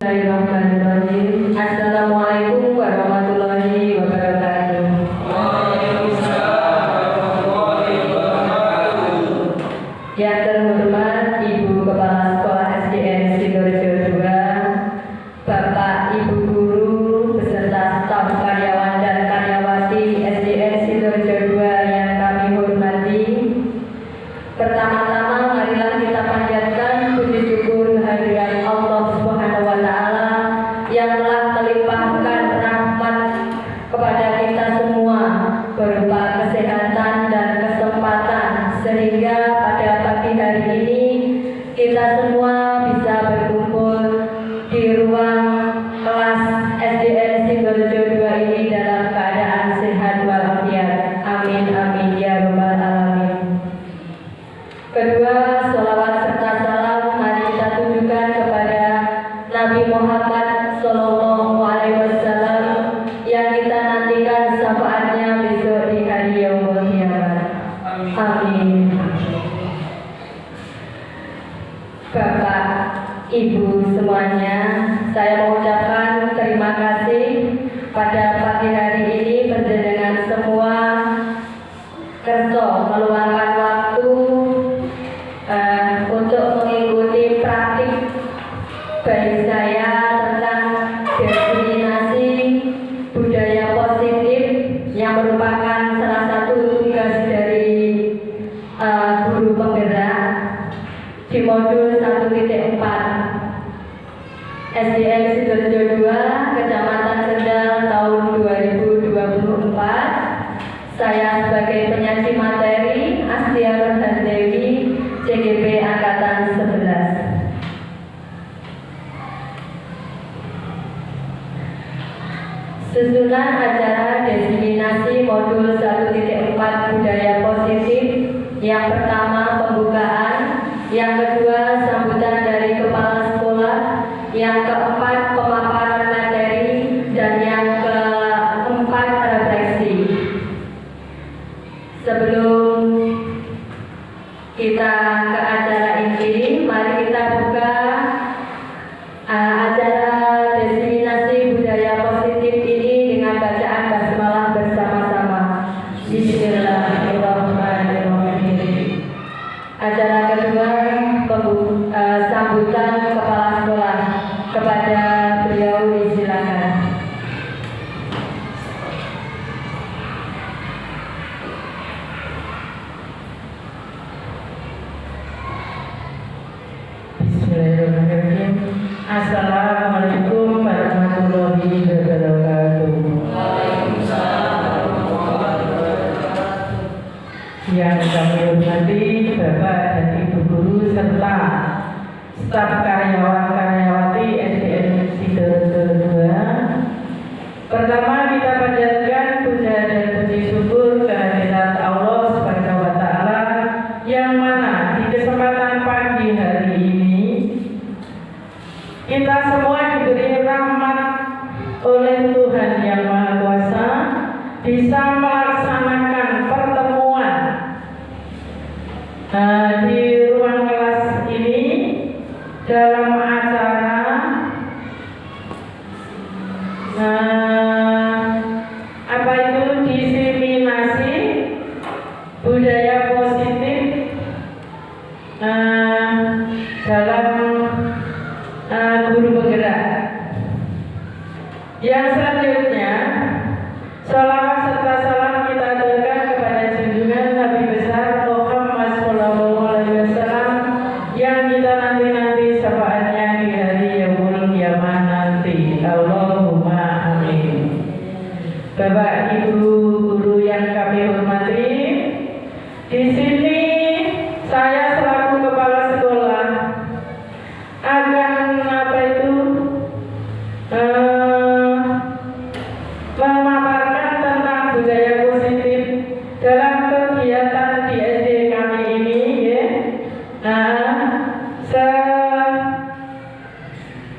Bismillahirrahmanirrahim. Assalamualaikum warahmatullahi wabarakatuh. Yang terhormat Ibu Kepala Sekolah SDN Sidoarjo 2, Bapak Ibu Guru beserta staf karyawan dan karyawati SDN Sidoarjo 2 yang kami hormati. Pertama-tama marilah kita panjatkan puji syukur kehadirat Allah Subhanahu wa taala yang telah melimpahkan rahmat kepada kita semua berupa kesehatan dan kesempatan sehingga pada pagi hari ini kita semua bisa berkumpul di ruang kelas SDN Sidoarjo 2 ini dalam keadaan sehat walafiat. Amin amin ya rabbal alamin. Kedua, sholawat serta salam mari kita tujukan kepada Nabi Muhammad Sallallahu Alaihi Wasallam yang kita nantikan syafaatnya besok di hari Yaumul Qiyamah. Amin. Bapak, Ibu semuanya, saya mengucapkan terima kasih pada pagi hari ini panjenengan semua kerso meluangkan waktu untuk mengikuti praktik bagi saya tentang definisi budaya positif yang merupakan salah satu tugas dari guru penggerak di modul 1.4 SDN Sidoarjo 2 Kecamatan Kendal tahun 2024. Saya sebagai penyaji materi Astia Rohandewi CGP Angkatan 11. Susunan acara diseminasi modul 1.4 budaya positif. Yang pertama pembukaan, yang kedua sambutan dari kepala sekolah, yang keempat pemaparan materi, dan yang keempat refleksi. Sebelum kita ke acara inti, mari kita buka acara diseminasi budaya positif ini dengan bacaan basmalah bersama-sama. Bismillahirrahmanirrahim. Acara kedua sambutan kepala sekolah. Kepada beliau disilakan. Bismillahirrahmanirrahim. Assalamualaikum warahmatullahi wabarakatuh. Yang kami hormati Bapak dan Ibu Guru serta staf karyawan-karyawati SDN Sidoarjo 2. Pertama kita panjatkan puja dan puji syukur kehadirat Allah Subhanahu wa taala yang mana di kesempatan pagi hari ini kita semua diberi rahmat oleh Tuhan Yang Maha Kuasa bisa melaksanakan pertemuan di ruang kelas ini dalam acara apa itu diseminasi budaya positif dalam guru penggerak. Yang selanjutnya, sholawat serta salam kita aturkan kepada junjungan Nabi besar Muhammad Sallallahu Alaihi Wasallam yang kita nanti syafaatnya di hari Yaumul Qiyamah nanti. Allahumma amin. Bapak Ibu guru yang kami hormati, di sini saya selaku kepala sekolah akan memaparkan tentang budaya positif dalam kegiatan di SD kami ini, ya.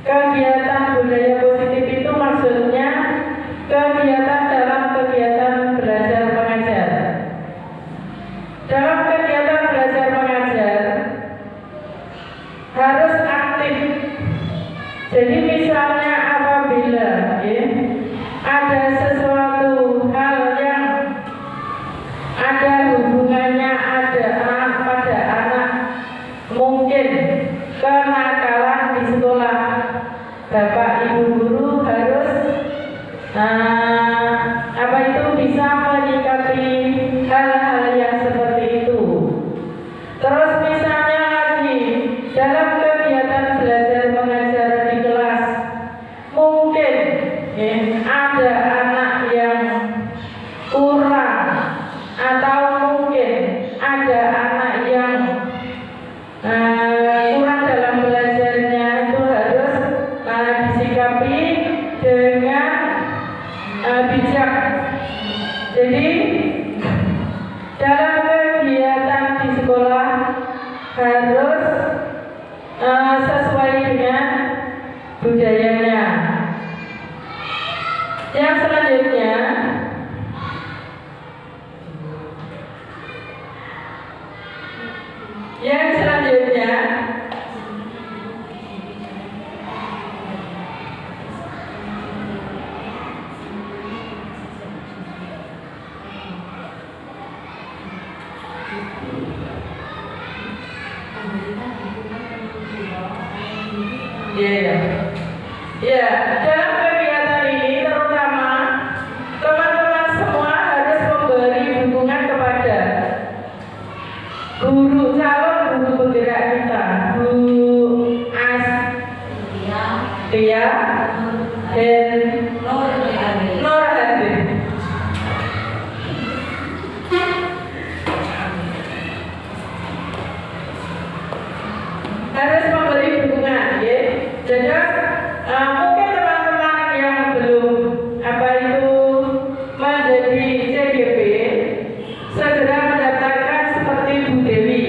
Kegiatan budaya positif itu maksudnya kegiatan dalam kegiatan belajar mengajar. Dalam kegiatan belajar mengajar harus aktif Jadi misalnya apabila ya, ada sesuatu hal yang ada hubungannya pada anak, mungkin kenakalan di sekolah, Bapak Ibu guru harus bisa menyikapi hal-hal yang seperti itu. Terus misalnya lagi dalam kegiatan belajar mengajar di kelas, mungkin ada anak yang kurang, atau mungkin ada anak yang kurang dalam belajarnya, itu harus disikapi dengan bijak. Jadi dalam kegiatan di sekolah harus sesuai dengan budayanya. Yang selanjutnya, dalam kegiatan ini terutama teman-teman semua harus memberi dukungan kepada calon guru penggerak kita, Bu Astia dan Nur Hadi. Harus memberi dukungan, ya. Jadi mungkin teman-teman yang belum menjadi CGP segera mendaftarkan seperti Bu Dewi.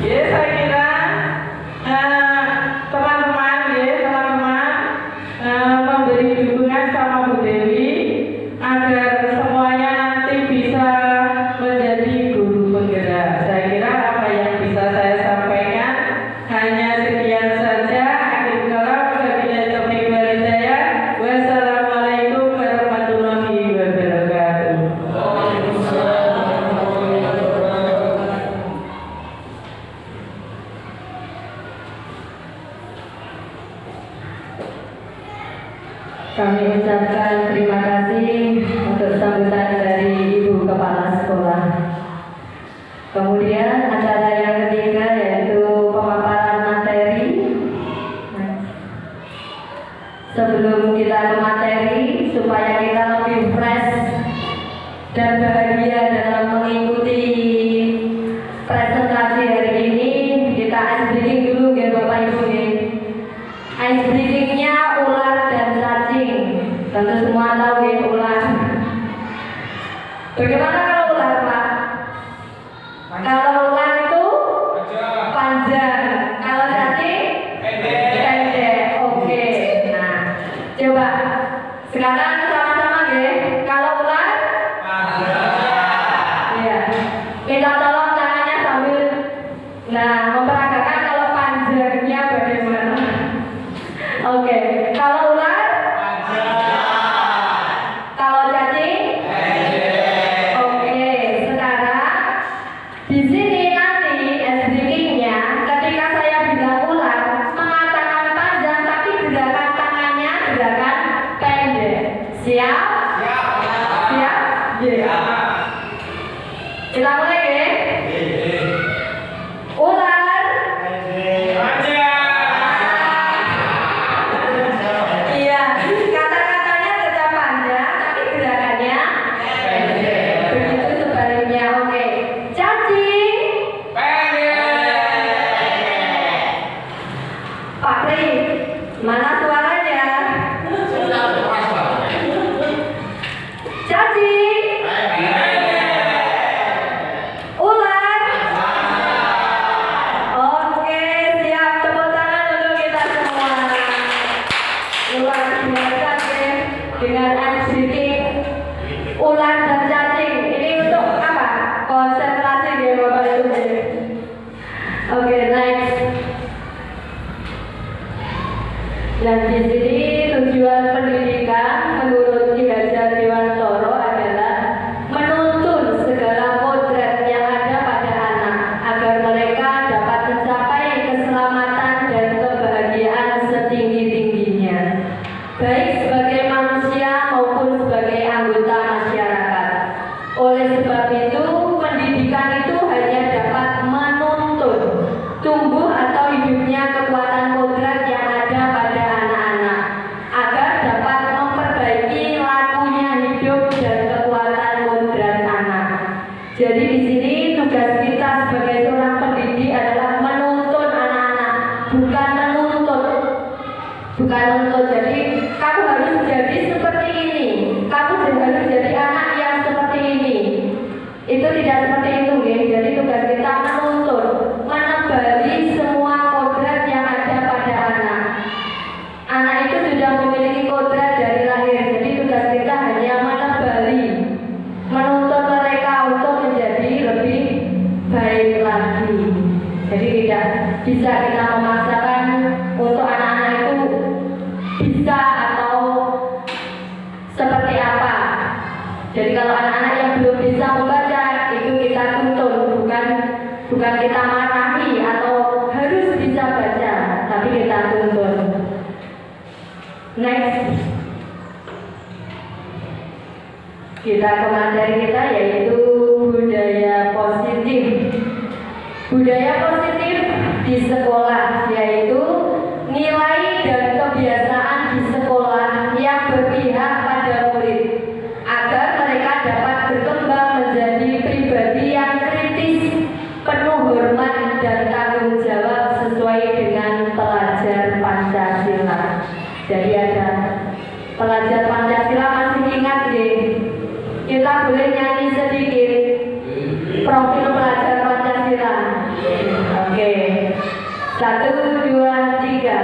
Ya, saya kira teman-teman memberi dukungan sama Bu Dewi agar semuanya nanti bisa menjadi guru penggerak. Saya kira apa yang bisa saya sampaikan hanya sekian saja. Akhir kalam, wabillahi taufiq wal hidayah. Wassalamualaikum warahmatullahi wabarakatuh. Kami ucapkan terima kasih untuk sambutan dari Ibu Kepala Sekolah. Kemudian acara yang ketiga yaitu pemaparan materi. Sebelum kita ke materi, supaya kita lebih fresh dan bahagia dalam mengikuti presentasi hari ini, kita ice breaking dulu ya Bapak Ibu. Ice breakingnya ular dan cacing. Tentu semua tahu ya ular. Bagaimana kalau ular, Pak? Kalau ular itu panjang, kalau cacing pendek. Oke. Nah, coba sekarang sama-sama ya. Kalau ular ya, minta tolong tangannya sambil memperagakan kalau panjangnya bagaimana. Oke, kalau ular kalau cacing oke. Sekarang di sini nanti breakingnya ketika saya bilang ular mengatakan panjang tapi gerakan tangannya gerakan pendek. Siap? Siap? Yeah. Kita mulai ya. Ular mana suaranya? Cacing Nah, di sini tujuan pendidikan menurut Ki Hajar Dewantoro adalah menuntun segala kodrat yang ada pada anak agar mereka dapat mencapai keselamatan dan kebahagiaan setinggi-tingginya, baik sebagai manusia maupun sebagai anggota masyarakat. Oleh sebab itu, pendidikan itu hanya dapat menuntun tumbuh atau hidupnya kekuatan kodrat yang ada pada anak-anak agar dapat memperbaiki lakunya hidup dan kekuatan kodrat anak. Jadi di sini tugas kita sebagai seorang pendidik adalah menuntun anak-anak, bukan menuntut. Bukan menuntut. Jadi kamu harus jadi seperti ini, kamu harus jadi anak yang seperti ini. Itu tidak seperti itu, ya. Jadi tugas kita menuntun, menebali semua kodrat yang ada pada anak. Anak itu sudah memiliki kodrat dari lahir, jadi tugas kita hanya menebali, menuntun mereka untuk menjadi lebih baik lagi. Jadi tidak bisa kita memaksakan untuk anak-anak itu bisa atau seperti apa. Jadi kalau anak-anak yang belum bisa membaca itu kita tuntun, bukan kita marahi atau harus bisa baca, tapi kita tuntun. Next, kita ke materi kita yaitu budaya positif. Budaya positif di sekolah yaitu nilai dan kebiasaan di sekolah yang berpihak pada murid agar mereka dapat berkembang menjadi pribadi yang kritis, penuh hormat dan tanggung jawab sesuai dengan pelajar Pancasila. Jadi ada pelajar Pancasila, masih ingat ya? Kita boleh nyanyi sedikit profil pelajar Pancasila. Oke. 1, 2, 3.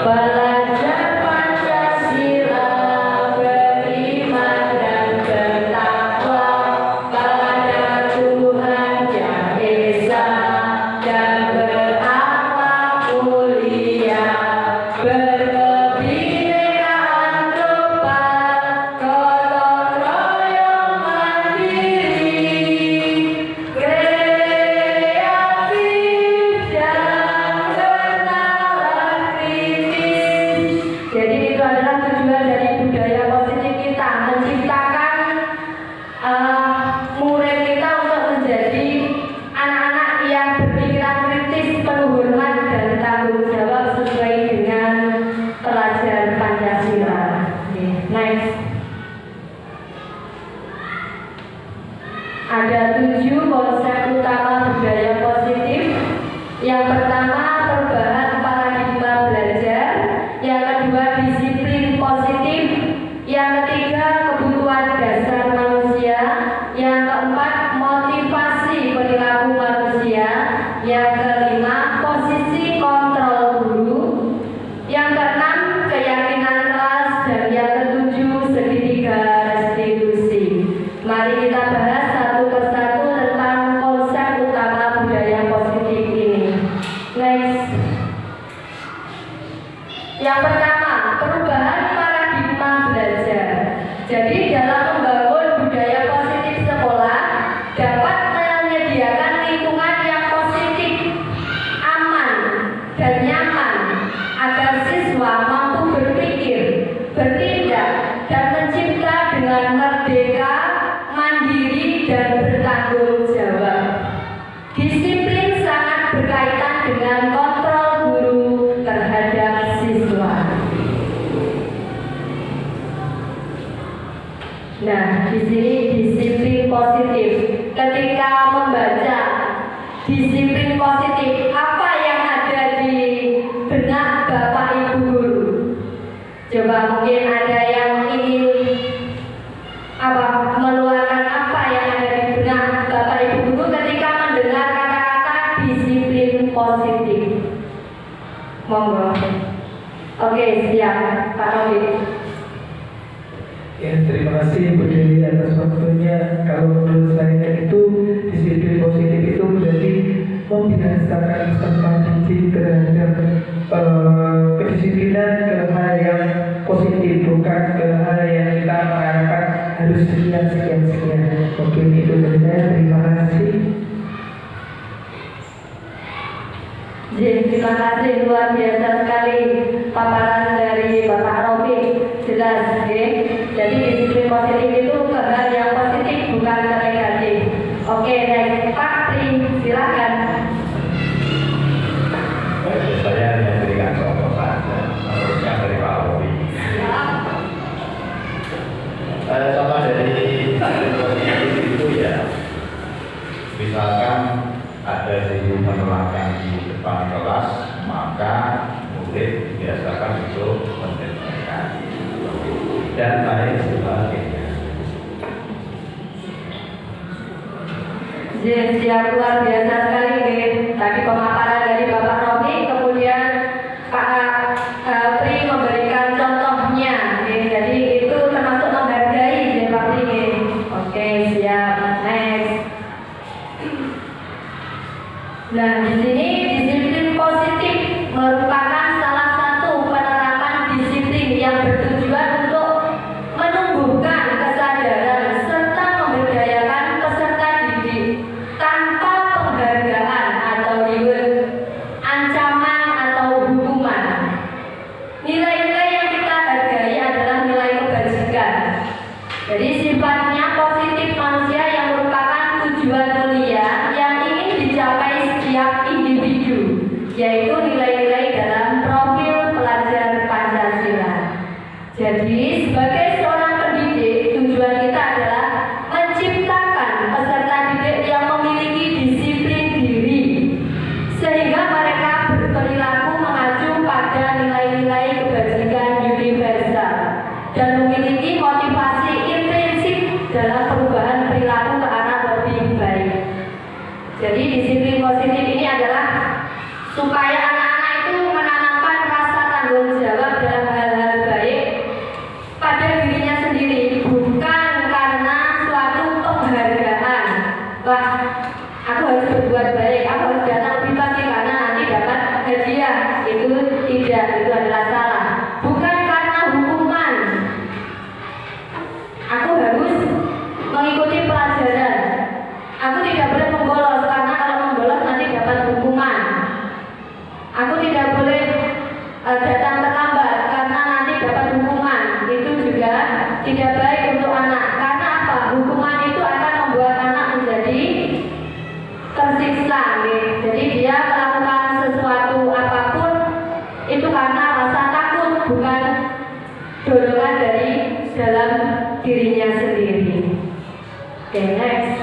Pelajar Pancasila beriman dan bertakwa pada Tuhan Yang Esa dan berakhlak mulia, berkebinekaan global, gotong royong mandiri, kreatif dan bernalar kritis. Jadi itu adalah tujuan dari budaya positif kita, menciptakan murid kita untuk menjadi anak-anak yang berpikiran kritis, penuh hormat dan tanggung jawab sesuai dengan pelajar Pancasila. Next. Ada 7 konsep utama budaya positif. Yang pertama, perubahan paradigma belajar. Yang kedua, disiplin positif. Yang ketiga, kebutuhan dasar manusia. Yang keempat, motivasi perilaku manusia. Yang kelima, posisi kontrol guru. Yang keenam, keyakinan kelas. Dan yang ketujuh, segitiga restitusi. Mari kita bahas satu persatu tentang konsep utama budaya positif ini. Next. Yang pertama, perubahan paradigma belajar. Jadi dalam membangun budaya positif sekolah dapat menyediakan lingkungan yang positif, aman, dan nyaman agar siswa mampu berpikir, bertindak, dan mencipta dengan merdeka, mandiri, dan bertanggung jawab. Disiplin sangat berkaitan dengan kontrol guru terhadap siswa. Nah, di sini disiplin positif. Ketika membaca disiplin positif, apa yang ada di benak Bapak Ibu guru? Coba mungkin ada yang ingin meluarkan apa yang ada di benak Bapak Ibu guru ketika mendengar kata-kata disiplin positif. Monggo. Oke, siap, Pak Robi. Ya, terima kasih Bu Dewi atas waktunya. Kalau menurut saya itu disiplin positif itu berarti membiasakan serta didik terhadap kedisiplinan, sekian. Oke, itu dari saya. Terima kasih. Terima kasih, luar biasa sekali paparan dari Bapak Rofi, jelas ya. Jadi disiplin positif itu ke hal yang positif, bukan ke negatif. Oke, next Pak Tri, silakan. Saya hanya berikan contoh saja, harusnya dari Pak Rofi. Contoh dari positif itu ya, misalkan ada guru menerangkan di depan kelas, maka murid biasakan untuk mendengarkan dan lain sebagainya. Siap, luar biasa sekali ya. Tadi pemaparan dari Bapak Rofi, kemudian Pak Pri memberikan contohnya ya. Jadi itu termasuk menghargai ya Pak Pri ya. Oke, siap. Next. Nah, di sini disiplin positif merupakan salah satu penerapan disiplin yang bertujuan untuk menumbuhkan kesadaran serta memberdayakan peserta didik tanpa penghargaan atau reward, ancaman atau hukuman. Nilai-nilai yang kita hargai adalah nilai kebajikan. Jadi sifatnya positif manusia yang merupakan tujuan mulia yang ingin dicapai setiap individu, yaitu nilai-nilai dalam profil pelajar Pancasila. Jadi sebagai seorang pendidik, tujuan kita adalah menciptakan peserta didik yang memiliki disiplin diri, sehingga mereka berperilaku mengacu pada nilai-nilai kebajikan universal dan memiliki motivasi intrinsik dalam perubahan perilaku ke arah lebih baik. Jadi disiplin positif ini adalah supaya anak-anak itu menanamkan rasa tanggung jawab dalam hal-hal baik pada dirinya sendiri, bukan karena suatu penghargaan. Wah, aku harus berbuat baik, aku harus datang lebih pagi karena nanti dapat hadiah. Itu tidak, itu adalah salah. Bukan karena hukuman. Aku harus mengikuti pelajaran. Aku tidak boleh membolos karena kalau membolos nanti dapat hukuman. Aku tidak boleh datang terlambat karena nanti dapat hukuman. Itu juga tidak baik untuk anak. Karena apa? Hukuman itu akan membuat anak menjadi tersiksa. Jadi dia melakukan sesuatu apapun itu karena rasa takut, bukan dorongan dari dalam dirinya sendiri. Oke, next.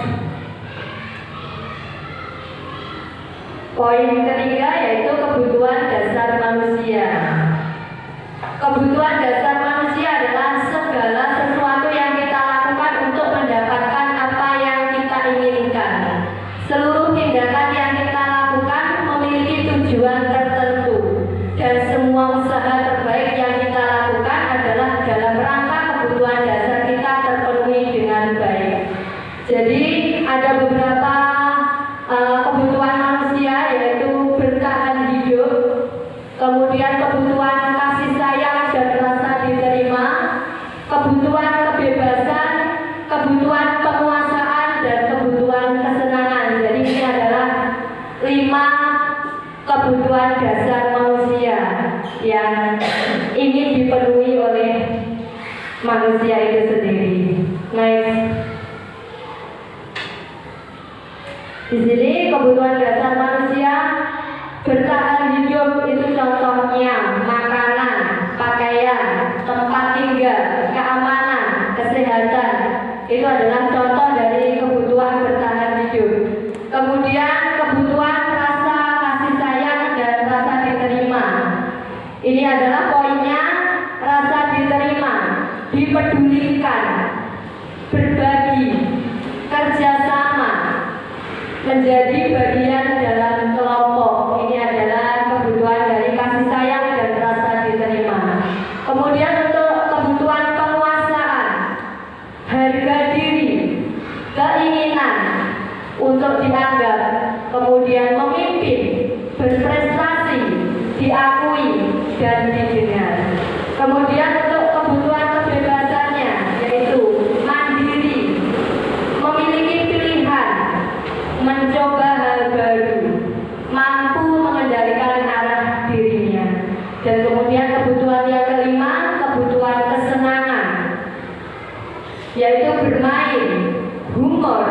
Poin ketiga yaitu kebutuhan dasar manusia. Kebutuhan dasar manusia adalah segala sesuatu yang kita lakukan untuk mendapatkan apa yang kita inginkan. Seluruh tindakan yang kita lakukan memiliki tujuan tertentu, dan semua usaha terbaik yang kita lakukan adalah dalam rangka kebutuhan dasar kita terpenuhi dengan baik. Jadi ada beberapa kebutuhan manusia, yaitu bertahan hidup, kemudian kebutuhan kasih sayang dan rasa diterima, kebutuhan kebebasan, kebutuhan penguasaan, dan kebutuhan kesenangan. Jadi ini adalah 5 kebutuhan dasar manusia yang ingin dipenuhi oleh manusia itu sendiri. Next. Di sini kebutuhan dasar manusia bertahan hidup itu contohnya makanan, pakaian, tempat tinggal, keamanan, kesehatan. Itu adalah contoh dari kebutuhan bertahan hidup. Kemudian kebutuhan rasa kasih sayang dan rasa diterima. Ini adalah poinnya, rasa diterima, dipedulikan, berbagi, kerjasama, menjadi bagian dalam kelompok. Ini adalah kebutuhan dari kasih sayang dan rasa diterima. Kemudian untuk kebutuhan penguasaan, harga diri, keinginan untuk dianggap, kemudian memimpin, berprestasi, diakui dan didengar. Kemudian untuk kebutuhan kebebasannya, yaitu mandiri, bermain, humor,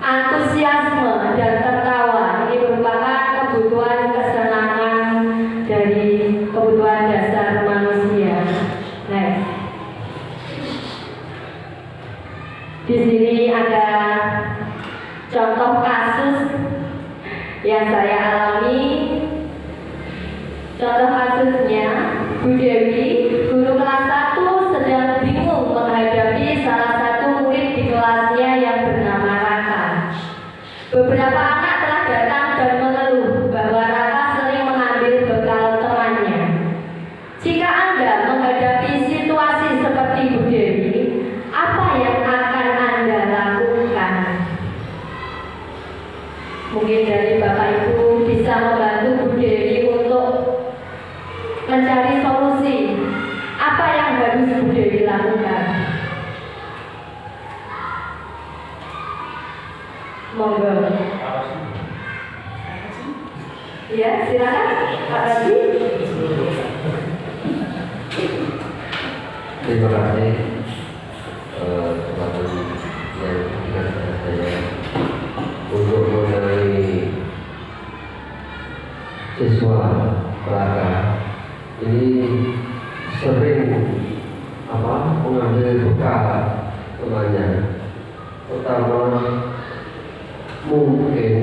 antusiasme, dan tertawa. Ini merupakan kebutuhan kesenangan dari kebutuhan dasar manusia. Next. Di sini ada contoh kasus yang saya alami. Contoh kasusnya, Bu Dewi, guru kelas 1, sedang bingung menghadapi salah satu murid di kelasnya yang bernama Raka. Beberapa anak telah datang dan mengeluh bahwa Raka sering mengambil bekal temannya. Jika Anda menghadapi situasi seperti Bu Dewi, apa yang akan Anda lakukan? Mungkin dari Bapak Ibu bisa membantu Bu Dewi untuk mencari solusi. Apa yang harus Bu Dewi lakukan? Monggo. Ya, silakan Pak Raji. Terima kasih kepada yang mengingatkan saya untuk mengenai siswa Raka. Ini sering mengambil bekal temannya. Pertama, mungkin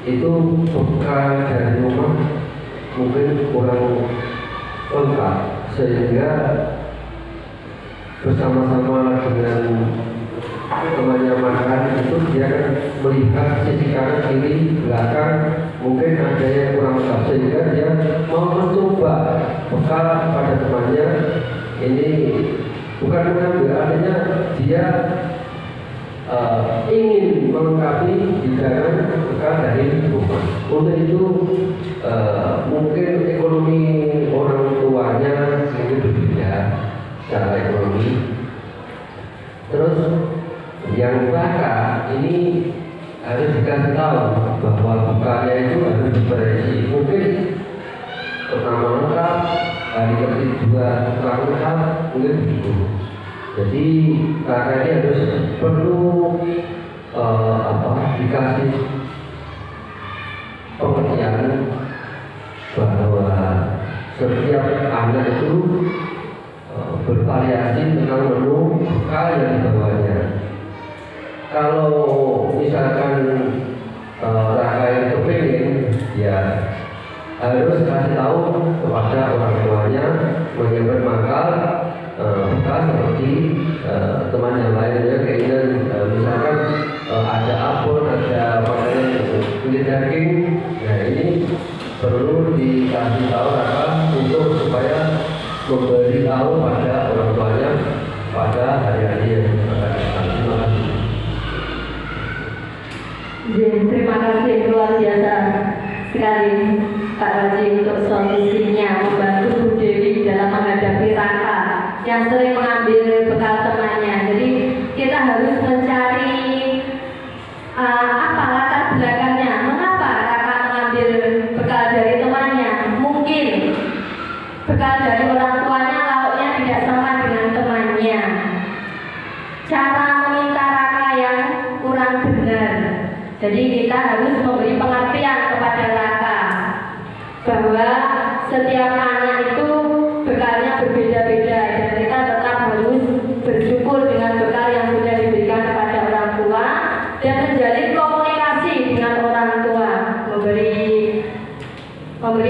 itu bekal dari rumah mungkin kurang lengkap, sehingga bersama-sama dengan temannya makan itu dia akan melihat sisi kanan kiri belakang mungkin ada yang kurang lengkap, sehingga dia mau mencoba bekal pada temannya. Ini bukan mengambil, artinya dia ingin melengkapi hidangan bekal dari rumah. Untuk itu mungkin ekonomi orang tuanya mungkin berbeda secara ekonomi. Terus yang Raka ini harus dikasih tahu bahwa bekalnya itu harus berisi. Mungkin pertama lengkap, hari kedua kurang lengkap, mungkin begitu. Jadi Raka ini harus perlu dikasih pengertian bahwa setiap anak itu bervariasi tentang menu bekal yang dibawanya. Kalau misalkan Raka yang kepingin, ya harus kasih tahu kepada orang tuanya menyiapkan bekal bekal seperti teman yang lainnya, keinginan misalkan ada apel, ada makanan kulit daging. Nah, ini perlu dikasih tahu Raka untuk supaya memberi tahu pada orang tuanya pada hari-hari yang akan datang. Terima kasih. Terima kasih luar biasa sekali Pak Raji untuk solusinya membantu Bu Dewi dalam menghadapi Raka yang sering mengambil bekal temannya. Jadi kita harus mencari apa latar belakangnya, mengapa Raka mengambil bekal dari temannya. Mungkin bekal dari orang tuanya lauknya tidak sama dengan temannya. Cara meminta Raka yang kurang benar. Jadi kita harus memberi pengertian kepada Raka bahwa setiap anak itu bekalnya berbeda-beda dan kita tetap harus bersyukur dengan bekal yang sudah diberikan kepada orang tua dan menjalin komunikasi dengan orang tua, memberi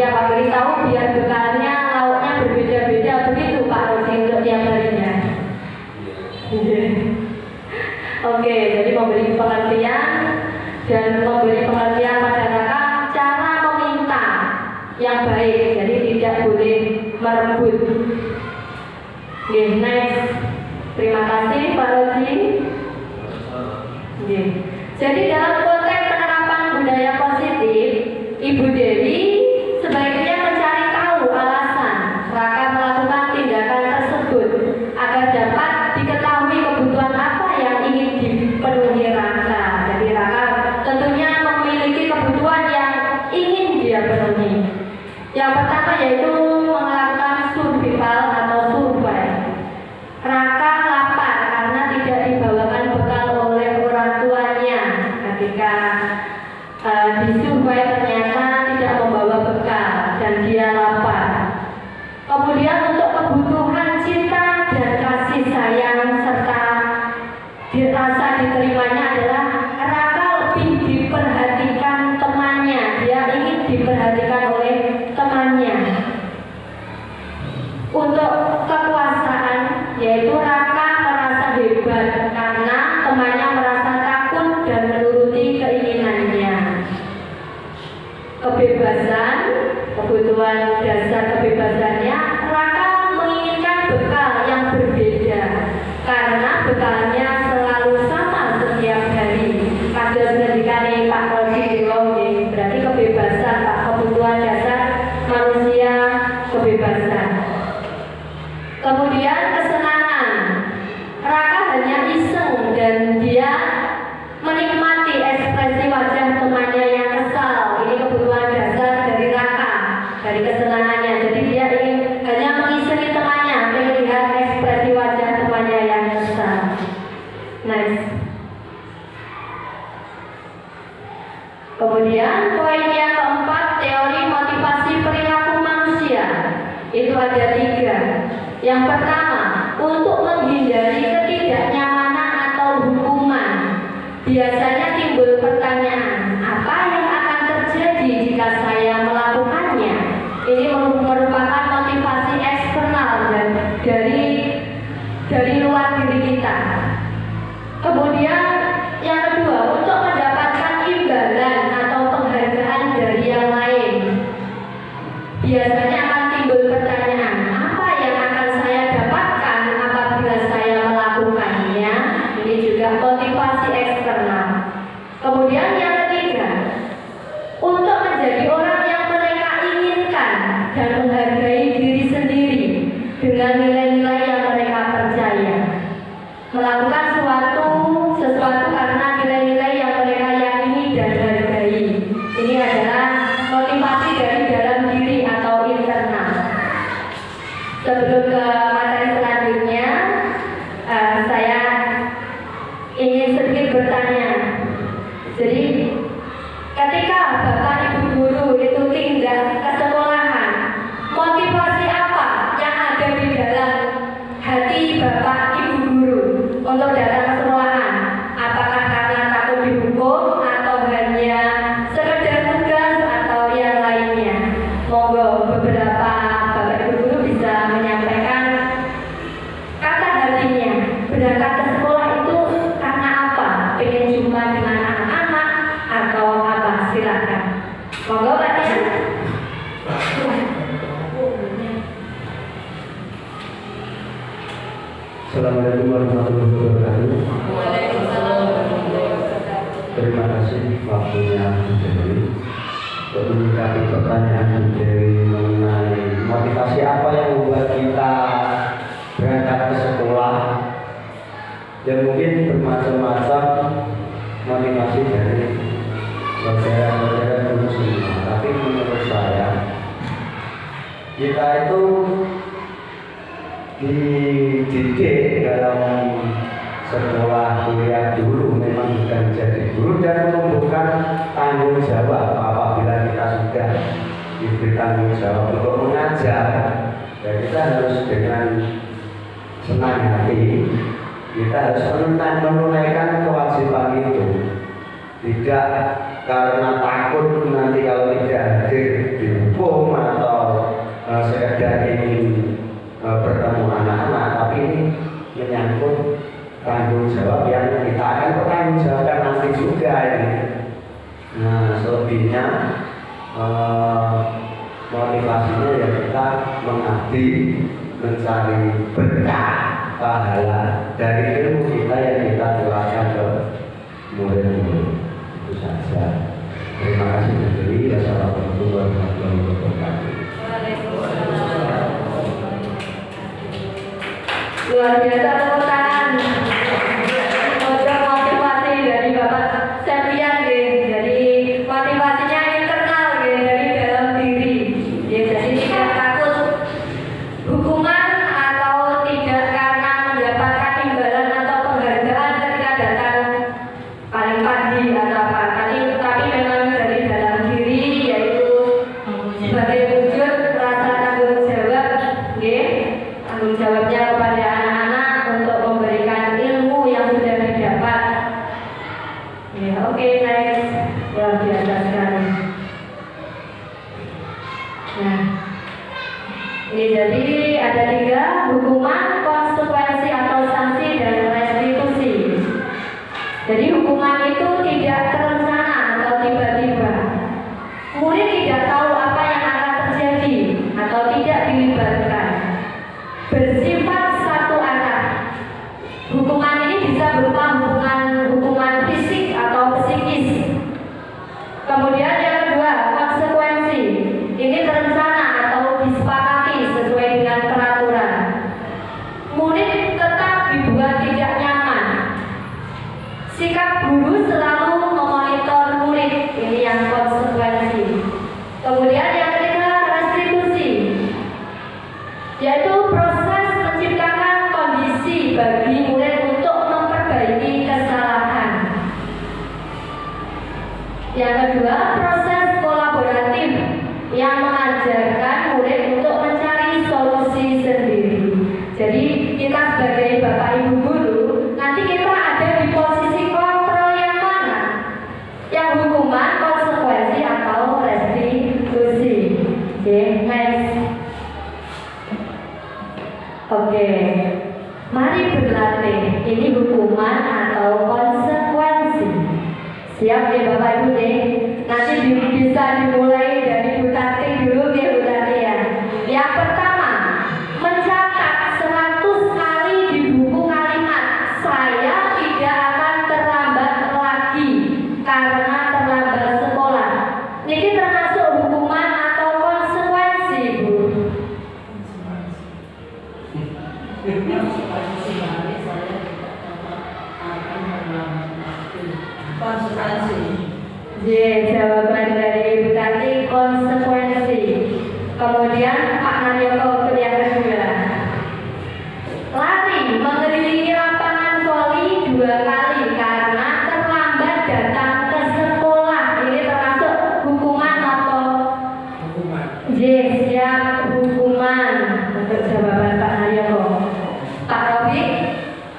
apa beritahu biar bekalnya lauknya berbeda-beda. Begitu Pak Rosi untuk tiap harinya. Oke, jadi memberi pengertian dan memberi pengertian pada Raka cara meminta yang baik, jadi tidak boleh merebut. Next, terima kasih Pak Roji. Jadi dalam konteks penerapan budaya positif, Ibu Dewi sebaiknya mencari tahu alasan Raka melakukan tindakan tersebut agar dapat diketahui kebutuhan apa yang ingin dipenuhi Raka. Jadi Raka tentunya memiliki kebutuhan yang ingin dia penuhi. Yang pertama yaitu melakukan survival atau survive. Raka lapar karena tidak dibawakan bekal diterimanya adalah Raka lebih diperhatikan temannya. Dia ingin diperhatikan oleh temannya. Untuk kekuasaan, yaitu Raka merasa hebat karena temannya merasa takut dan menuruti keinginannya. Kebebasan, kebutuhan dasar kebebasannya, Raka menginginkan bekal yang berbeda karena bekalnya selalu sama setiap hari. Kados ngendikane Pak Roji Dewa, berarti kebebasan, Pak, kebutuhan dasar manusia, kebebasan. Kemudian kesenangan, Raka hanya iseng dan dia menikmati ekspresi wajah temannya yang kesal. Ini kebutuhan dasar dari Raka, dari kesenangannya. Jadi dia ingin hanya mengisengi temannya, melihat ekspresi wajah temannya yang kesal. Nice. Kemudian poin yang keempat, teori motivasi perilaku manusia. Itu ada 3. Yang pertama, untuk menghindari ketidaknyamanan atau hukuman. Biasanya timbul pertanyaan, apa yang akan terjadi jika saya melakukannya? Ini merupakan motivasi eksternal dan dari luar diri kita. Kemudian yang kedua, untuk mendapatkan imbalan atau penghargaan dari yang lain. Biasanya akan timbul pertanyaan, apa yang akan saya dapatkan apabila saya melakukannya? Ini juga motivasi eksternal. Kemudian yang ketiga, untuk menjadi orang yang mereka inginkan dan menghargai diri sendiri dengan nilai-nilai yang mereka percaya. Melakukan sesuatu karena nilai-nilai yang mereka yakini dan hargai. Ini adalah motivasi dari dalam diri atau internal. Sebelum ke materi selanjutnya, saya ingin sedikit bertanya. Jadi, ketika Bapak Ibu guru itu tinggal ke sekolahan, motivasi apa yang ada di dalam hati Bapak Ibu guru untuk datang ke sekolahan? Apakah karena takut dihukum atau hanya sekedar tugas atau yang lainnya? Monggo beberapa Bapak Ibu guru bisa menyampaikan kata hatinya. Berangkat ke sekolah itu karena apa? Pengen jumpa dengan anak-anak atau apa? Silakan. Monggo Pak Tian. Assalamualaikum warahmatullahi wabarakatuh. Terima kasih waktunya Dewi untuk menyikapi pertanyaan Dewi mengenai motivasi apa yang membuat kita berangkat ke sekolah. Dan mungkin bermacam-macam motivasi dari saudara-saudara guru semua. Tapi menurut saya, kita itu dididik dalam sekolah kuliah dulu memang bukan jadi guru dan menumbuhkan tanggung jawab apabila kita sudah diberi tanggung jawab untuk mengajar. Dan kita harus dengan senang hati, kita harus menunaikan kewajiban itu. Tidak karena takut nanti kalau tidak hadir dihukum atau sekedar ingin bertemu anak-anak, tapi ini menyangkut tanggung jawab yang kita akan bertanggung jawabkan nanti juga ini. Nah, selebihnya motivasinya ya kita mengabdi, mencari berkah pahala dari ilmu kita yang kita tularkan ke murid-murid. Itu saja. Terima kasih Dewi. Wassalamualaikum warahmatullahi wabarakatuh. Luar biasa tepuk tangan untuk motivasi dari Bapak Septian. Jadi motivasinya internal dari dalam diri. Jadi tidak takut hukuman atau tidak karena mendapatkan imbalan atau penghargaan ketika datang paling pagi atau apa. Tapi memang dari dalam diri, yaitu sebagai Oke, next. Luar biasa sekali. Nah, ini jadi ada 3: hukuman, konsekuensi atau sanksi, dan restitusi. Jadi hukuman itu tidak terencana atau tiba-tiba. Murid tidak tahu apa yang akan terjadi atau tidak dilibatkan. Bersifat satu arah. Hukuman ini bisa berupa hukuman fisik atau psikis. Kemudian yang kedua, konsekuensi. Ini terencana atau disepakati sesuai dengan peraturan. Murid tetap dibuat tidak nyaman. Sikap guru selalu memonitor murid. Ini yang konsekuensi. Kemudian yang ketiga, restitusi, yaitu proses menciptakan kondisi bagi murid untuk memperbaiki kesalahan. Yang kedua, proses kolaboratif yang mengajarkan murid untuk mencari solusi sendiri. Jadi kita sebagai bapak ibu guru, nanti kita ada di posisi kontrol yang mana? Yang hukuman, konsekuensi, atau restitusi. Oke, next. Oke, mari berlatih. Ini hukuman atau konsekuensi. Siap ya Bapak Ibu deh. Nanti bisa dimulai dari Bu Tati dulu ya Bu Tati ya. Yang pertama, mencatat 100 kali di buku kalimat saya tidak akan terlambat lagi karena terlambat sekolah. Ini termasuk hukuman atau konsekuensi Bu? Konsekuensi. Jawaban dari Ibu Tati konsekuensi. Kemudian Pak Naryoto untuk yang kedua, lari mengelilingi lapangan voli 2 kali karena terlambat datang ke sekolah. Ini termasuk hukuman atau? Hukuman. Siap, hukuman. Untuk jawaban Pak Naryoto. Pak Robi,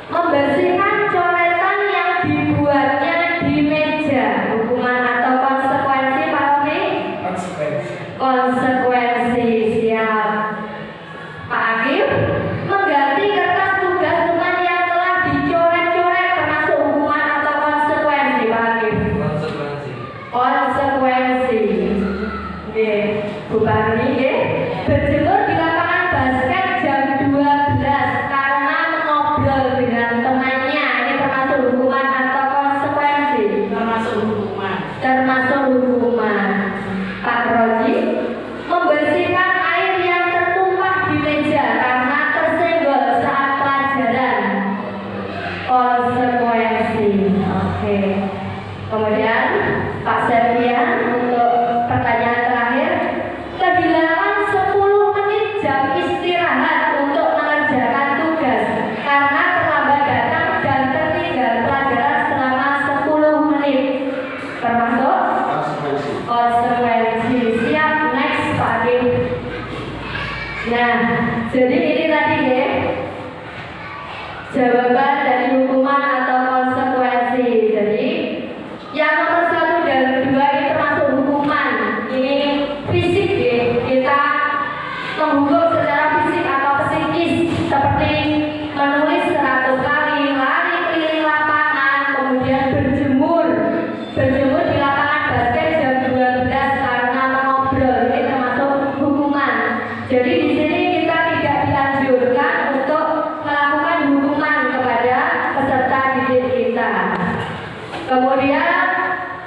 membersihkan coretan yang dibuatnya di meja, hukuman atau konsekuensi Pak Robi? Konsekuensi. Konsekuensi. Siap. Pak Akif, mengganti kertas tugas teman yang telah dicoret-coret termasuk hukuman atau konsekuensi Pak Akif? Konsekuensi. Konsekuensi. Oke, bukan ini. Berjemur di lapangan basket jam 12 karena mengobrol dengan temannya. Ini termasuk hukuman atau konsekuensi? Termasuk hukuman. Termasuk hukuman. Pak Roji, membersihkan air yang tertumpah di meja karena tersenggol saat pelajaran. Konsekuensi. Oke. Kemudian Pak Servian untuk pertanyaan terakhir, kehilangan 10 menit jam istirahat untuk mengerjakan tugas karena terlambat datang dan tertinggal pelajaran selama 10 menit. Termasuk Konsekuensi. konsekuensi. Siap, next Pak Kim. Nah, jadi ini tadi ya jawaban dari hukuman atau konsekuensi. Jadi yang nomor 1 dan 2 ini termasuk hukuman. Ini fisik ya, kita menghukum secara fisik atau psikis seperti menulis 100 kali, lari keliling lapangan, kemudian berjemur di lapangan basket jam 12 karena mengobrol. Ini termasuk hukuman. Jadi di sini kita tidak dianjurkan untuk melakukan hukuman kepada peserta didik kita. Kemudian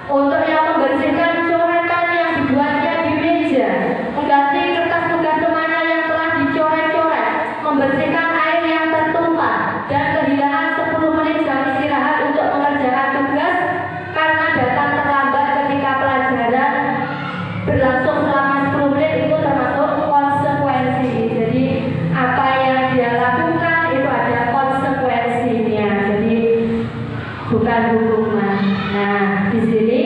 untuk yang membersihkan coretan yang dibuatnya di meja, mengganti kertas tugas temannya yang telah dicoret-coret, membersihkan air yang tertumpah, dan kehilangan 10 menit jam istirahat untuk mengerjakan tugas karena datang terlambat ketika pelajaran berlangsung selama 10 menit, itu termasuk konsekuensi. Jadi apa yang dia lakukan itu ada konsekuensinya. Jadi bukan hukuman. Nah, di sini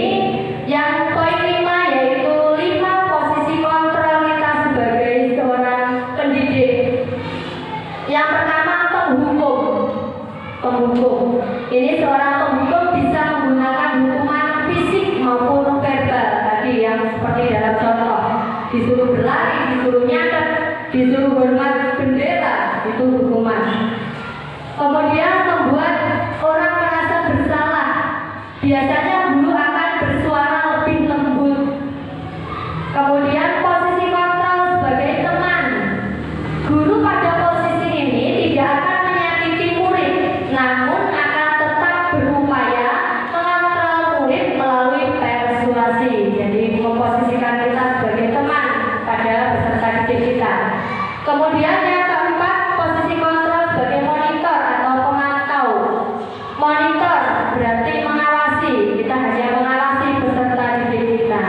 yang poin 5 yaitu 5 posisi kontrol kita sebagai seorang pendidik. Yang pertama, penghukum. Ini seorang penghukum bisa menggunakan hukuman disuruh berlari, disuruh nyatet, disuruh hormat bendera, itu hukuman. Kemudian membuat orang merasa bersalah, biasanya guru akan bersuara lebih lembut. Kemudian posisi kontrol sebagai teman, guru pada posisi ini tidak akan menyakiti murid, namun akan tetap berupaya mengontrol murid melalui persuasi. Jadi memposisikan kita sebagai teman pada peserta didik kita. Kemudian yang keempat, posisi kontrol sebagai monitor atau pemantau. Monitor berarti mengawasi, kita hanya mengawasi peserta didik kita.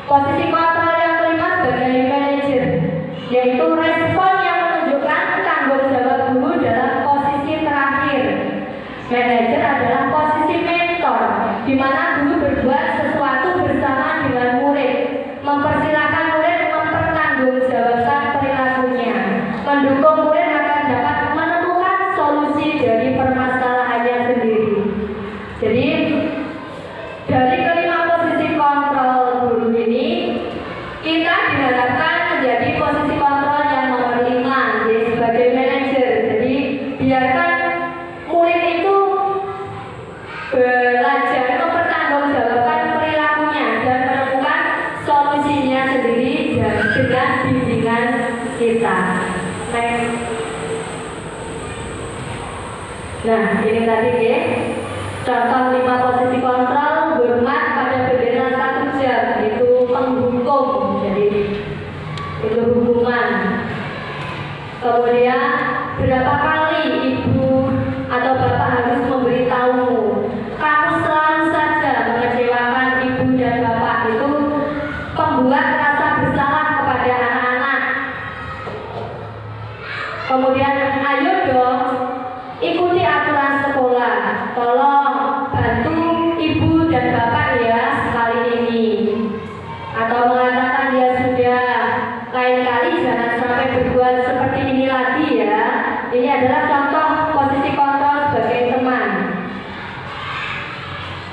Posisi kontrol yang kelima sebagai manajer, yaitu respon yang menunjukkan tanggung jawab guru dalam posisi terakhir. Manajer adalah posisi mentor, di mana guru berbuat sesuatu bersama dengan murid, mempersilahkan murid mempertanggungjawabkan perilakunya, mendukung murid agar dapat menemukan solusi dari permasalahannya sendiri. Jadi dari kelima posisi kontrol guru ini, kita diharapkan menjadi posisi kontrol yang nomor 5, yaitu sebagai manajer. Jadi biarkan murid itu belajar mempertanggungjawabkan perilakunya dan menemukan solusinya sendiri dengan bimbingan kita. Next. Nah, ini tadi ya, contoh 5 posisi kontrol. Hormat pada bendera 1 jam, itu penghukum, jadi itu hukuman. Kemudian berapa kali ibu atau bapak harus memberitahumu, kamu selalu saja mengecewakan ibu dan bapak, itu membuat rasa bersalah kepada anak-anak. Kemudian ayo dong ikuti aturan sekolah, tolong bantu ibu dan bapak ya sekali ini, atau mengatakan ya sudah, lain kali jangan sampai berbuat seperti ini lagi ya. Ini adalah contoh posisi kontrol sebagai teman.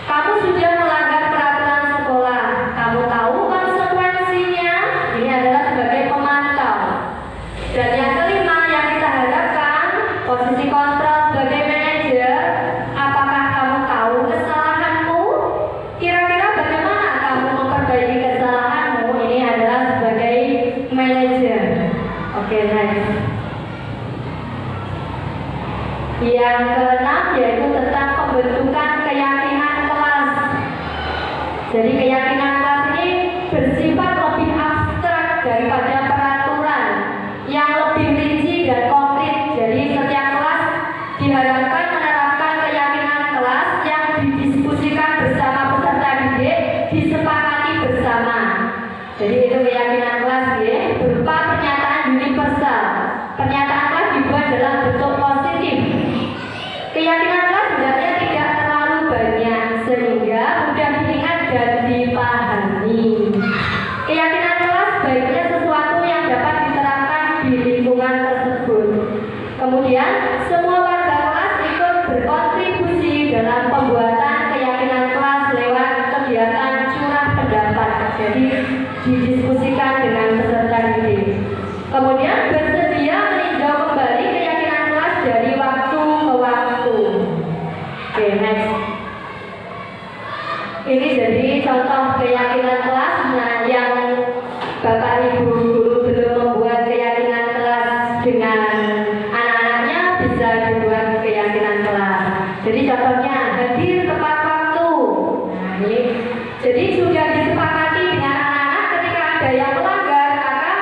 Kamu sudah melanggar peraturan sekolah, kamu tahu konsekuensinya. Ini adalah sebagai pemantau. Dan yang kelima yang kita harapkan, posisi kontrol sebagai manajer, apakah kamu tahu kesalahanmu? Kira-kira bagaimana kamu memperbaiki kesalahanmu? Ini adalah sebagai manajer. Oke, next. Yang keenam yaitu tentang pembentukan keyakinan kelas. Jadi keyakinan kelas ini bersifat lebih abstrak daripada peraturan, yang lebih rinci dan konkret. Jadi setiap kelas diharapkan menerapkan keyakinan kelas yang didiskusikan bersama peserta didik, disepakati bersama. Jadi itu keyakinan kelas ya, berupa pernyataan universal. Pernyataan kelas dibuat dalam bentuk positif. Keyakinan kelas sebenarnya tidak terlalu banyak sehingga mudah diingat dan dipahami. Keyakinan kelas baiknya sesuatu yang dapat diterapkan di lingkungan tersebut. Kemudian semua warga kelas ikut berkontribusi dalam pembuatan keyakinan kelas lewat kegiatan curah pendapat. Jadi didiskusikan dengan peserta didik. Kemudian bersedia meninjau kembali keyakinan kelas dari waktu ke waktu. Oke, next. Ini jadi contoh keyakinan kelas. Nah, yang Bapak Ibu guru belum membuat keyakinan kelas dengan anak-anaknya, bisa dibuat keyakinan kelas. Jadi contohnya hadir tepat waktu. Nah, ini jadi sudah disepakati dengan anak-anak, ketika ada yang melanggar, maka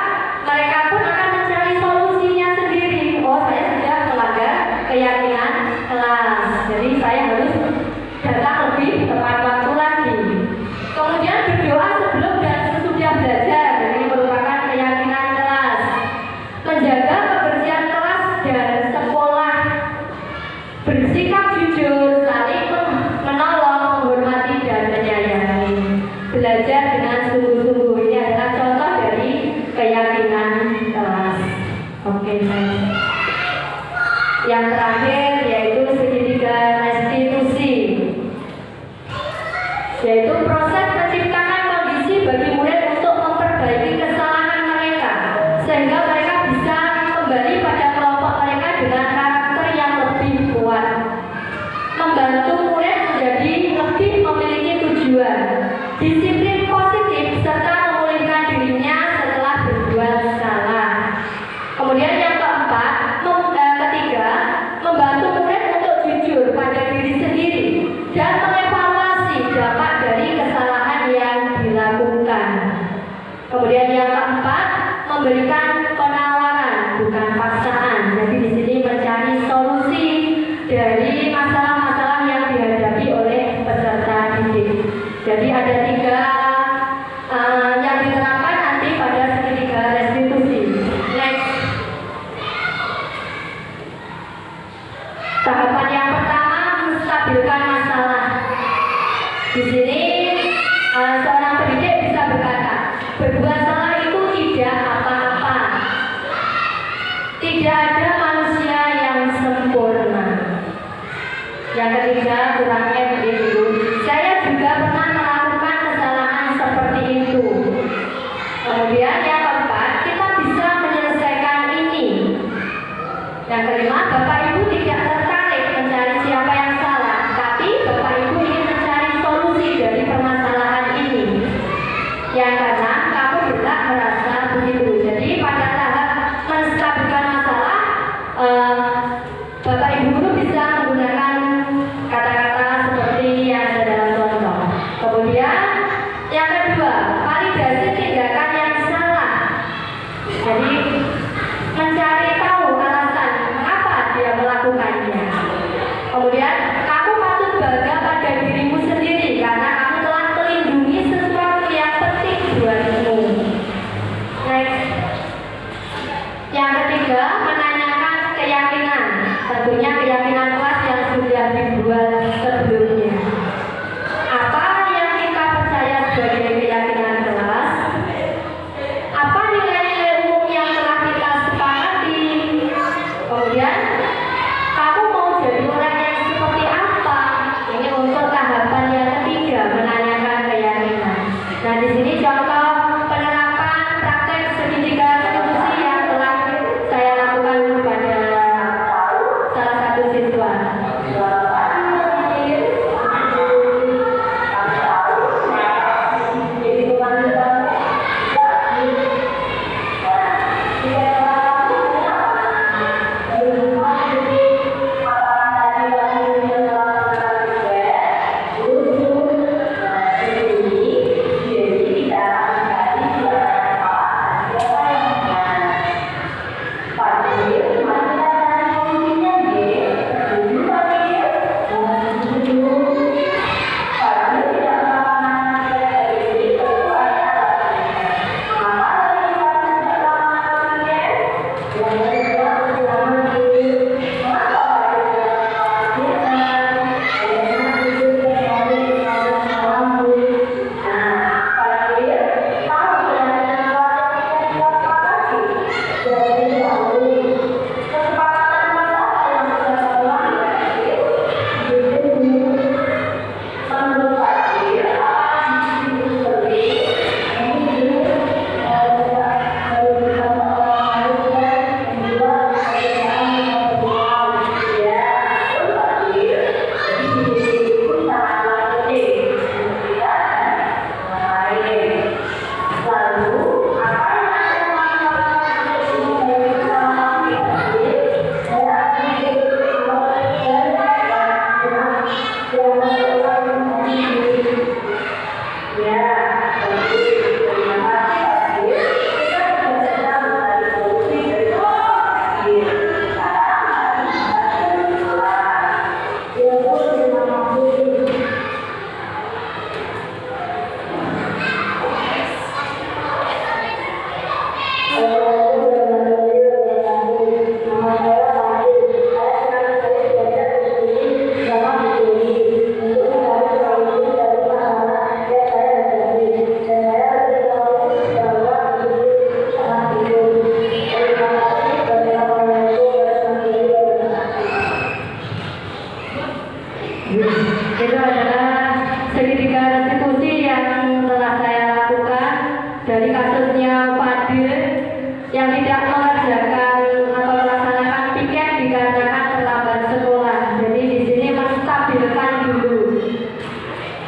mereka pun akan mencari solusinya sendiri. Oh, saya sudah melanggar keyakinan kelas, jadi saya harus datang lebih tepat waktu lagi. Kemudian berdoa sebelum dan sesudah belajar, ini merupakan keyakinan kelas. Menjaga kebersihan kelas dan sekolah, bersikap jujur, saling menolong, menghormati dan menyayangi, belajar dengan sungguh-sungguh. Ini adalah contoh dari keyakinan kelas. Oke, next. Yang terakhir yaitu segitiga restitusi, yaitu proses menciptakan kondisi bagi murid untuk memperbaiki kesalahan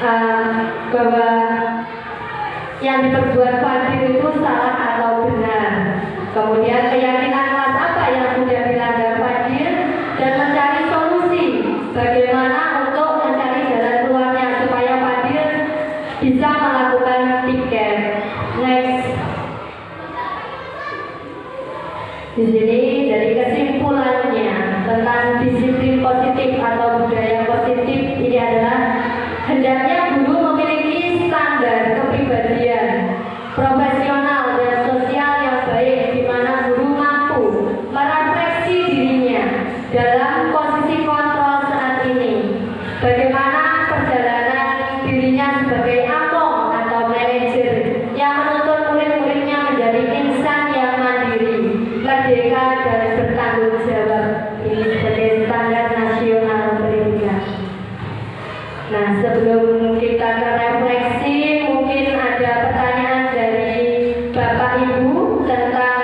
bahwa yang diperbuat Fadil itu salah atau benar. Kemudian keyakinan kelas apa yang sudah dilanggar Fadil dan mencari solusi bagaimana untuk mencari jalan keluarnya supaya Fadil bisa melakukan tiket. Next. Di sini dari kesimpulannya tentang disiplin positif atau budaya positif ini adalah hendaknya guru memiliki standar kepribadian profesional dan sosial yang baik di mana guru mampu merefleksi dirinya dalam posisi kontrol saat ini. Bagaimana perjalanan dirinya sebagai among atau manajer yang menuntut murid-muridnya menjadi insan yang mandiri, merdeka dan bertanggung jawab. Ini sebagai standar nasional pendidikan. Nah, sebelum kita ke refleksi, mungkin ada pertanyaan dari Bapak Ibu tentang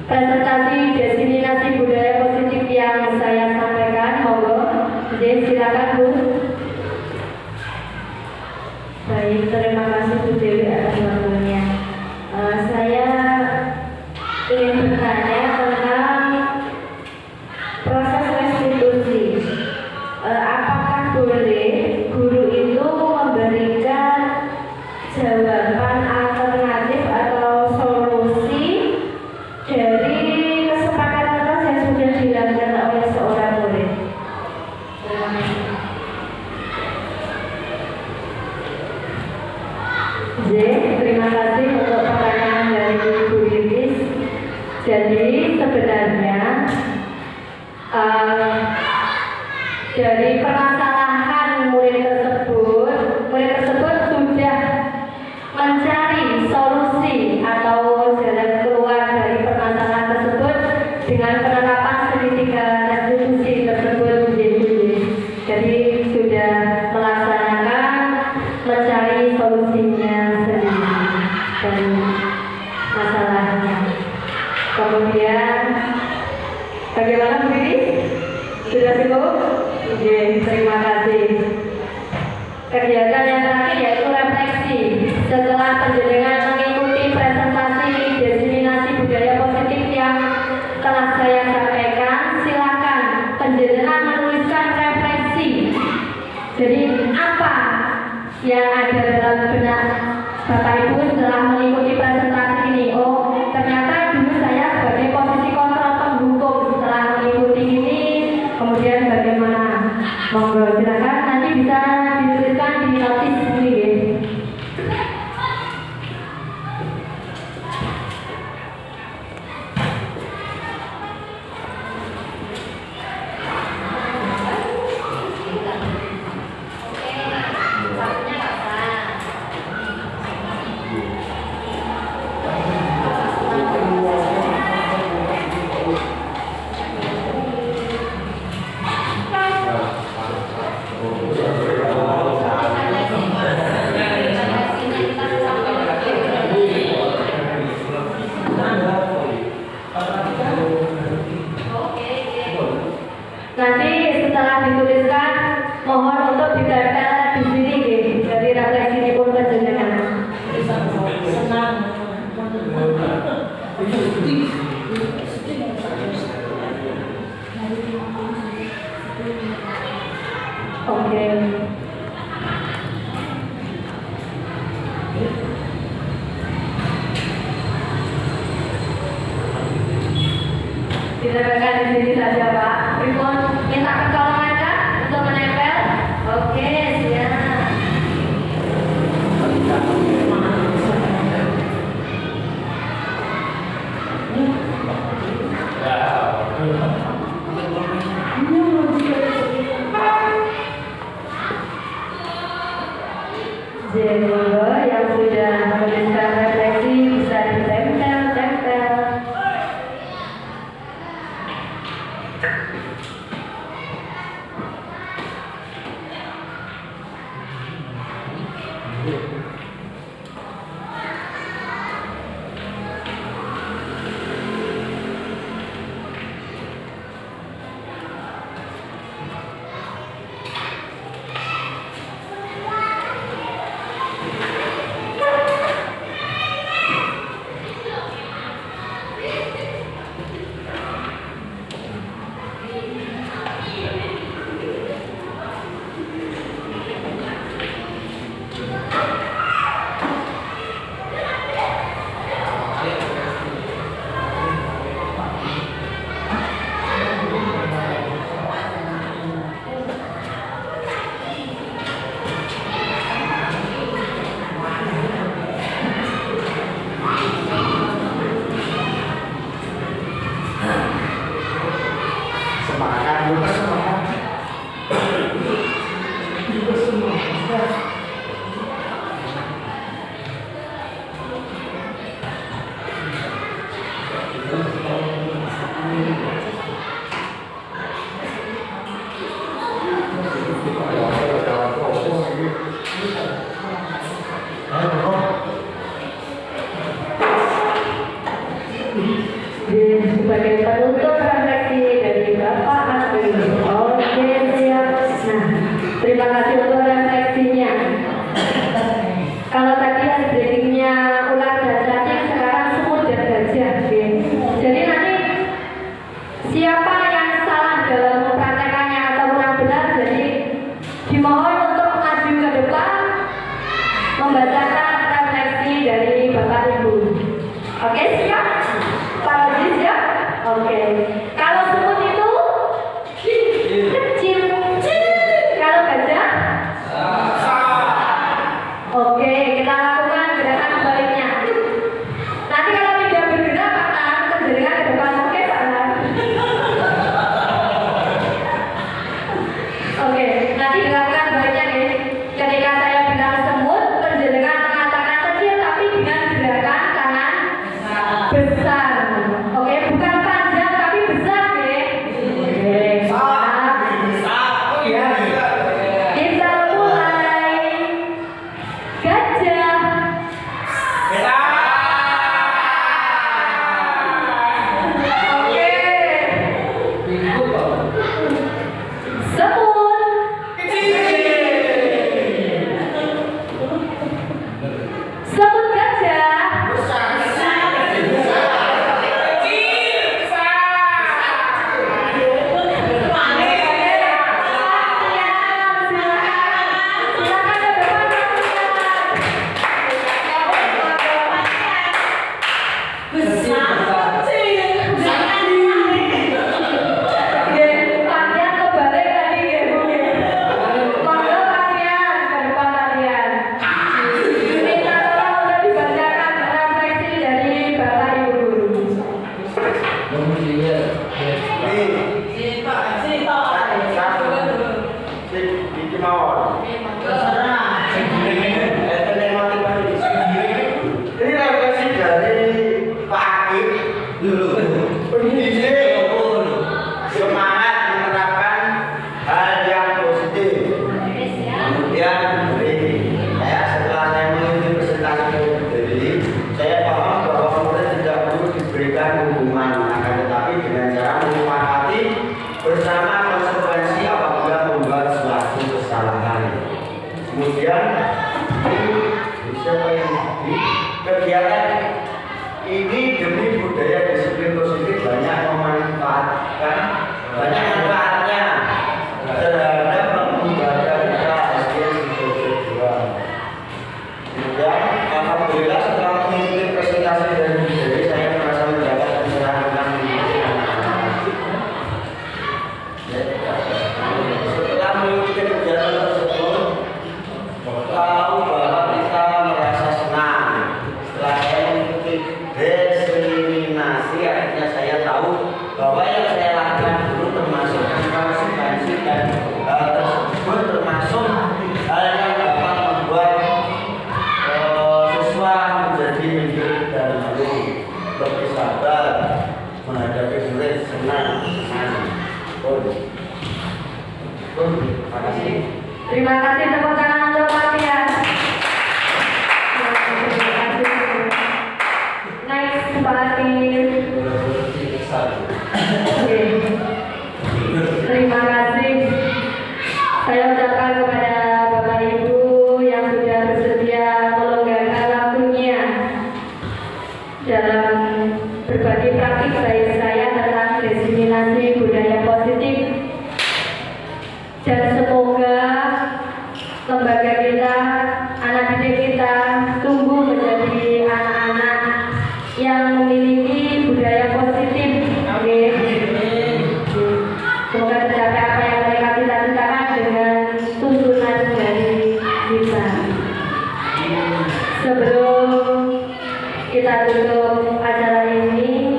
presentasi diseminasi budaya positif yang saya sampaikan. Monggo, jadi silakan Bu. Baik, terima kasih Bu Dewi atas waktunya. Saya ingin bertanya tentang proses restitusi. Apakah boleh guru itu memberikan jawaban alternatif atau solusi dari kesepakatan yang sudah dilakukan oleh seorang murid? Terima kasih. Terima kasih untuk pertanyaan dari Ibu Iris. Jadi sebenarnya dari permasalahan murid tersebut sudah mencari solusi atau jalan keluar dari permasalahan tersebut dengan penerapan segitiga restitusi tersebut. Jadi sudah melaksanakan mencari solusinya sendiri dari masalahnya. Kemudian bagaimana Bu Iris? Sudah cukup? Oke, terima kasih. Kegiatan yang terakhir yaitu refleksi. Setelah penjenengan mengikuti presentasi diseminasi budaya positif yang telah saya sampaikan, silakan penjenengan menuliskan refleksi. Jadi apa yang ada dalam benak Bapak Ibu setelah mengikuti presentasi ini? Oh, ternyata dulu saya sebagai posisi kontrol penghukum setelah mengikuti ini. Kemudian bagaimana? Monggo silakan nanti bisa dituliskan di notis ini. Nanti setelah dituliskan, mohon untuk ditempel di sini, jadi refleksi ini pun penjenengan. Senang. Oke. Ditempelkan di sini saja, Pak. Pripun minta pertolongan kan untuk menempel? Oke, siap. Jadi yang sudah menuliskan refleksi bisa ditempel-tempel. Sebagai penutup refleksi dari Bapak Asri. Oke, siap. Nah, terima kasih untuk refleksinya. Kalau tadi breakingnya ular dan cacing, sekarang semut dan gajah. Oke. Jadi nanti siapa yang salah dalam mempraktekannya atau kurang benar, jadi dimohon untuk maju ke depan membacakan refleksi dari Bapak Ibu. Oke, siap? Pak Haji siap? Oke. Kalau semut itu kecil. Kalau gajah? Oke, kita lakukan gerakan sebaliknya. Nanti kalau tidak bergerak, maka terjadikan ke depan. Oke, Pak Har? Oke, nanti dilakukan sebaliknya nih. Ketika saya bilang semut, penjelasan mengatakan kecil tapi dengan gerakan tangan besar. Oke, bukan panjang tapi besar ya. Oke, ya. Kita mulai. Gajah. Oke. Semut gajah. Ini refleksi dari Pak Hakim dulu. Semangat menerapkan hal yang positif. Kemudian saya setelah saya mengikuti presentasi tadi, saya paham bahwa murid tidak perlu diberikan hukuman, akan tetapi dengan cara menyepakati bersama konsekuensi apabila membuat suatu kesalahan. Kemudian siapa yang kegiatan ini demi budaya disiplin positif banyak memanfaatkan banyak manfaatnya terhadap lembaga kita SDN Sidoarjo. Kemudian alhamdulillah setelah mengikuti presentasi dari budaya saya merasa mendapat pencerahan tentang anak-anak. Setelah mengikuti kegiatan tersebut, tahu bahwa kita merasa senang. Setelah saya mengikuti diskriminasi, akhirnya saya tahu bahwa yang saya lakukan dulu termasuk konsekuensi dan hal tersebut termasuk hal yang dapat membuat siswa menjadi mikir dan lebih sabar menghadapi murid senang. Terima kasih. Terima kasih, tepuk tangan untuk latihan. Next, Pak Hakim. Oke. Terima kasih. Saya ucapkan kepada Bapak Ibu yang sudah bersedia melonggarkan waktunya dalam berbagi praktik baik saya tentang diskriminasi budaya positif. Dan semoga lembaga kita, anak didik kita tumbuh menjadi anak-anak yang memiliki budaya positif. Oke. Semoga tercapai apa yang mereka cita-citakan dengan tuntunan dari kita. Sebelum kita tutup acara ini,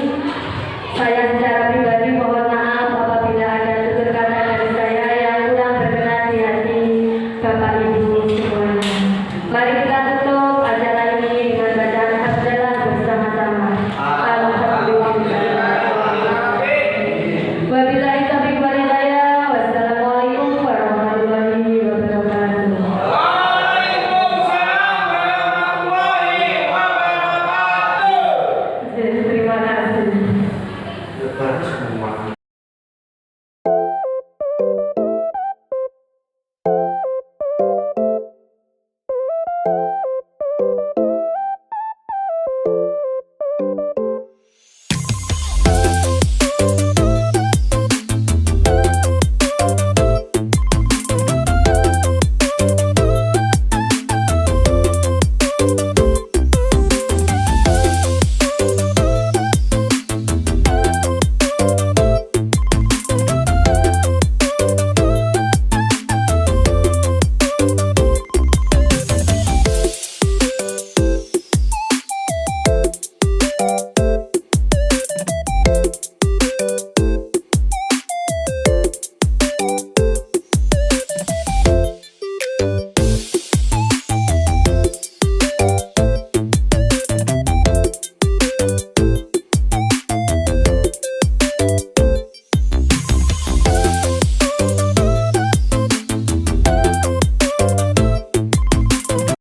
saya secara pribadi mohon maaf apabila ada tutur kata dari saya yang kurang berkenan di hati Bapak Ibu. you.